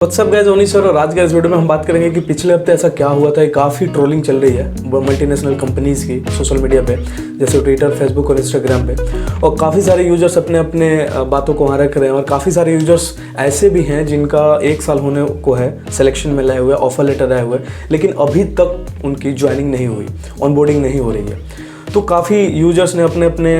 WhatsApp guys, ओनी sir और आज के इस वीडियो में हम बात करेंगे कि पिछले हफ्ते ऐसा क्या हुआ था। काफ़ी ट्रोलिंग चल रही है मल्टीनेशनल कंपनीज़ की सोशल मीडिया पे, जैसे ट्विटर, फेसबुक और इंस्टाग्राम पे। और काफ़ी सारे यूजर्स अपने अपने बातों को वहाँ रख रहे हैं और काफ़ी सारे यूजर्स ऐसे भी हैं जिनका 1 साल होने को है, सिलेक्शन में लाए हुए, ऑफर लेटर आए हुए, लेकिन अभी तक उनकी ज्वाइनिंग नहीं हुई, ऑनबोर्डिंग नहीं हो रही है। तो काफ़ी यूजर्स ने अपने अपने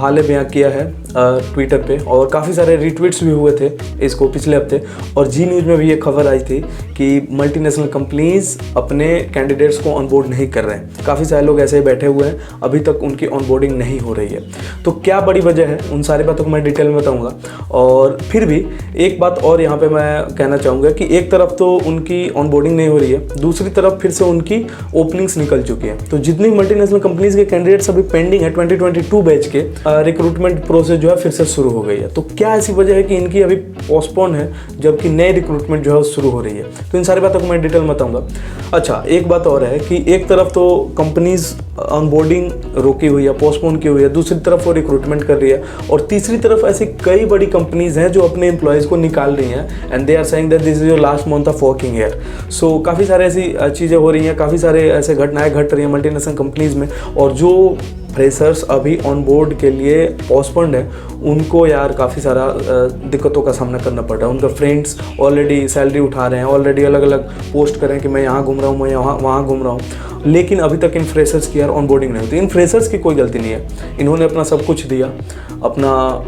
हाल बयां किया है ट्विटर पे, और काफ़ी सारे रीट्वीट्स भी हुए थे इसको पिछले हफ्ते। और जी न्यूज़ में भी ये खबर आई थी कि मल्टीनेशनल कंपनीज अपने कैंडिडेट्स को ऑनबोर्ड नहीं कर रहे हैं। काफ़ी सारे लोग ऐसे ही बैठे हुए हैं, अभी तक उनकी ऑनबोर्डिंग नहीं हो रही है। तो क्या बड़ी वजह है, उन सारी बातों को मैं डिटेल में बताऊँगा। और फिर भी एक बात और यहाँ पर मैं कहना चाहूँगा कि एक तरफ तो उनकी ऑनबोर्डिंग नहीं हो रही है, दूसरी तरफ फिर से उनकी ओपनिंग्स निकल चुकी है। तो जितनी मल्टीनेशनल कंपनीज के कैंडिडेट्स अभी पेंडिंग है 2022 बैच के, रिक्रूटमेंट प्रोसेस जो है फिर से शुरू हो गई है। तो क्या ऐसी वजह है कि इनकी अभी पोस्टपोन है जबकि नई रिक्रूटमेंट जो है शुरू हो रही है? तो इन सारी बातों को मैं डिटेल में बताऊंगा। अच्छा, एक बात और है कि एक तरफ तो कंपनीज ऑनबोर्डिंग रोकी हुई है, पोस्टपोन की हुई है, दूसरी तरफ वो रिक्रूटमेंट कर रही है, और तीसरी तरफ ऐसी कई बड़ी कंपनीज हैं जो अपने एम्प्लॉयज़ को निकाल रही हैं and they are saying that this is your last month of working year. So काफ़ी सारे ऐसी चीज़ें हो रही हैं, काफ़ी सारे ऐसे घटनाएं घट रही हैं मल्टीनेशनल कंपनीज में। और जो फ्रेशर्स अभी ऑन बोर्ड के लिए पोस्टपोन्ड है, उनको यार काफ़ी सारा दिक्कतों का सामना करना पड़ रहा है। उनका फ्रेंड्स ऑलरेडी सैलरी उठा रहे हैं, ऑलरेडी अलग अलग पोस्ट कर रहे हैं कि मैं यहाँ घूम रहा हूँ, मैं यहाँ वहाँ घूम रहा हूँ, लेकिन अभी तक इन फ्रेशर्स की यार ऑनबोर्डिंग नहीं होती। इन फ्रेशर्स की कोई गलती नहीं है, इन्होंने अपना सब कुछ दिया, अपना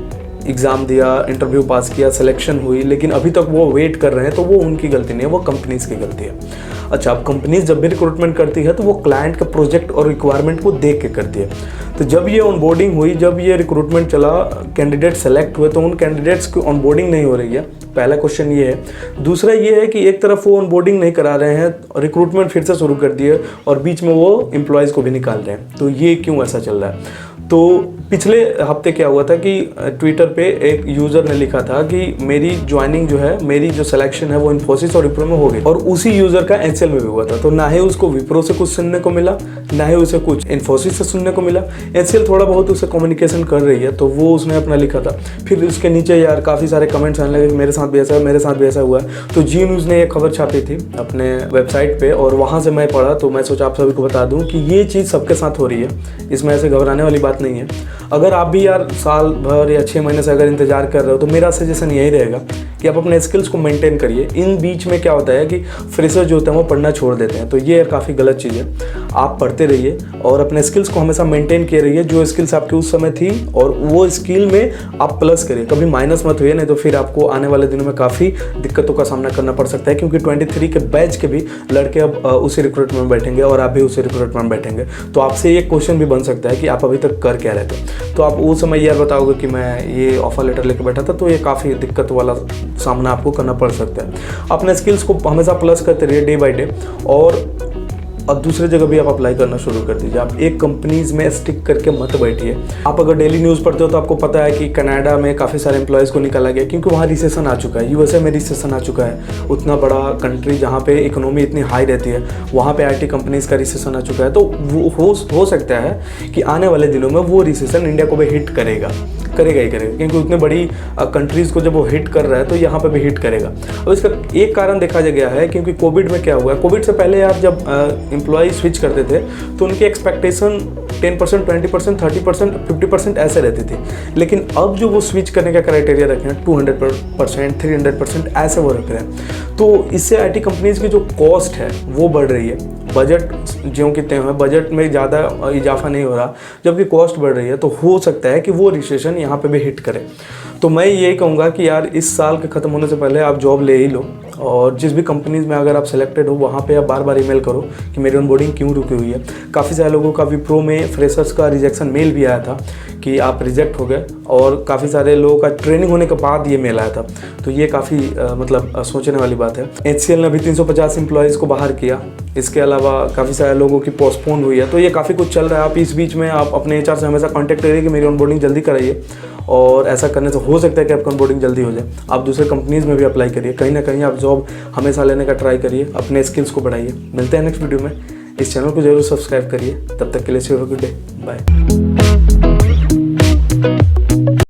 एग्ज़ाम दिया, इंटरव्यू पास किया, सिलेक्शन हुई, लेकिन अभी तक वो वेट कर रहे हैं। तो वो उनकी गलती नहीं है, वो कंपनीज़ की गलती है। अच्छा, अब कंपनीज जब भी रिक्रूटमेंट करती है तो वो क्लाइंट का प्रोजेक्ट और रिक्वायरमेंट को देख के करती है। तो जब ये ऑनबोर्डिंग हुई, जब ये रिक्रूटमेंट चला, कैंडिडेट सेलेक्ट हुए, तो उन कैंडिडेट्स की ऑनबोर्डिंग नहीं हो रही है। पहला क्वेश्चन ये है। दूसरा ये है कि एक तरफ वो ऑनबोर्डिंग नहीं करा रहे हैं, रिक्रूटमेंट फिर से शुरू कर दिए और बीच में वो एम्प्लॉयज़ को भी निकाल रहे हैं। तो ये क्यों ऐसा चल रहा है? तो पिछले हफ्ते क्या हुआ था कि ट्विटर पे एक यूज़र ने लिखा था कि मेरी ज्वाइनिंग जो है, मेरी जो सिलेक्शन है वो इन्फोसिस और विप्रो में हो गई, और उसी यूज़र का एचसीएल में भी हुआ था। तो ना ही उसको विप्रो से कुछ सुनने को मिला, ना ही उसे कुछ इन्फोसिस से सुनने को मिला। एचसीएल थोड़ा बहुत उसे कम्युनिकेशन कर रही है, तो वो उसने अपना लिखा था। फिर उसके नीचे यार काफ़ी सारे कमेंट्स आने लगे, मेरे साथ भी ऐसा है, मेरे साथ भी ऐसा हुआ है। तो जी न्यूज़ ने ये खबर छापी थी अपने वेबसाइट पर, और वहाँ से मैं पढ़ा, तो मैं सोचा आप सभी को बता दूँ कि ये चीज़ सबके साथ हो रही है, इसमें ऐसे घबराने वाली बात नहीं है। अगर आप भी यार साल भर या 6 महीने से अगर इंतजार कर रहे हो, तो मेरा सजेशन यही रहेगा कि आप अपने स्किल्स को मेंटेन करिए। इन बीच में क्या होता है कि फ्रेशर जो होते हैं वो पढ़ना छोड़ देते हैं, तो ये काफ़ी गलत चीज़ है। आप पढ़ते रहिए और अपने स्किल्स को हमेशा मेंटेन किए रहिए, जो स्किल्स आपकी उस समय थी, और वो स्किल में आप प्लस करिए, कभी माइनस मत हुए, नहीं तो फिर आपको आने वाले दिनों में काफ़ी दिक्कतों का सामना करना पड़ सकता है। क्योंकि 23 के बैच के भी लड़के अब उसी रिक्रूटमेंट में बैठेंगे और आप भी उसी रिक्रूटमेंट में बैठेंगे। तो आपसे ये क्वेश्चन भी बन सकता है कि आप अभी तक कर क्या रहे थे। तो आप उस समय यार बताओगे कि मैं ये ऑफर लेटर लेके बैठा था, तो ये काफ़ी दिक्कत वाला सामना आपको करना पड़ सकता है। अपने स्किल्स को हमेशा प्लस करते रहिए डे बाय डे, और अब दूसरी जगह भी आप अप्लाई करना शुरू कर दीजिए। आप एक कंपनीज में स्टिक करके मत बैठिए। आप अगर डेली न्यूज़ पढ़ते हो तो आपको पता है कि कनाडा में काफ़ी सारे एम्प्लॉयज़ को निकाला गया क्योंकि वहाँ रिसेशन आ चुका है। यूएसए में रिसेशन आ चुका है, उतना बड़ा कंट्री जहाँ पे इकोनॉमी इतनी हाई रहती है, वहाँ पे आईटी कंपनीज़ का रिसेशन आ चुका है। तो वो हो सकता है कि आने वाले दिनों में वो रिसेशन इंडिया को भी हिट करेगा ही करेगा, क्योंकि उतने बड़ी कंट्रीज़ को जब वो हिट कर रहा है तो यहाँ पे भी हिट करेगा। अब इसका एक कारण देखा गया है, क्योंकि कोविड में क्या हुआ है, कोविड से पहले आप जब एम्प्लॉय स्विच करते थे तो उनकी एक्सपेक्टेशन 10%, 20%, 30%, 50% ऐसे रहती थी। लेकिन अब जो वो स्विच करने का क्राइटेरिया रखे हैं 200%, 300% ऐसे वो रख रहे हैं। तो इससे आईटी कंपनीज़ की जो कॉस्ट है वो बढ़ रही है। बजट ज्यों कि त्यों है, बजट में ज़्यादा इजाफा नहीं हो रहा, जबकि कॉस्ट बढ़ रही है। तो हो सकता है कि वो रिसेशन यहाँ पे भी हिट करे। तो मैं यही कहूँगा कि यार इस साल के ख़त्म होने से पहले आप जॉब ले ही लो, और जिस भी कंपनीज़ में अगर आप सिलेक्टेड हो वहाँ पे आप बार बार ईमेल करो कि मेरी ऑनबोर्डिंग क्यों रुकी हुई है। काफ़ी सारे लोगों का विप्रो में फ्रेशर्स का रिजेक्शन मेल भी आया था कि आप रिजेक्ट हो गए, और काफ़ी सारे लोगों का ट्रेनिंग होने के बाद ये मेल आया था। तो ये काफ़ी मतलब सोचने वाली बात है। एचसीएल ने अभी 350 एम्प्लॉयज़ को बाहर किया, इसके अलावा काफ़ी सारे लोगों की पोस्टपोन हुई है। तो ये काफ़ी कुछ चल रहा है। आप इस बीच में आप अपने एचआर से हमेशा कॉन्टैक्ट करिए कि मेरी ऑनबोर्डिंग जल्दी कराइए, और ऐसा करने से हो सकता है कि आपका ऑनबोर्डिंग जल्दी हो जाए। आप दूसरे कंपनीज़ में भी अप्लाई करिए, कहीं ना कहीं आप जॉब हमेशा लेने का ट्राई करिए, अपने स्किल्स को बढ़ाइए। मिलते हैं नेक्स्ट वीडियो में। इस चैनल को जरूर सब्सक्राइब करिए। तब तक के लिए गुड डे, बाय।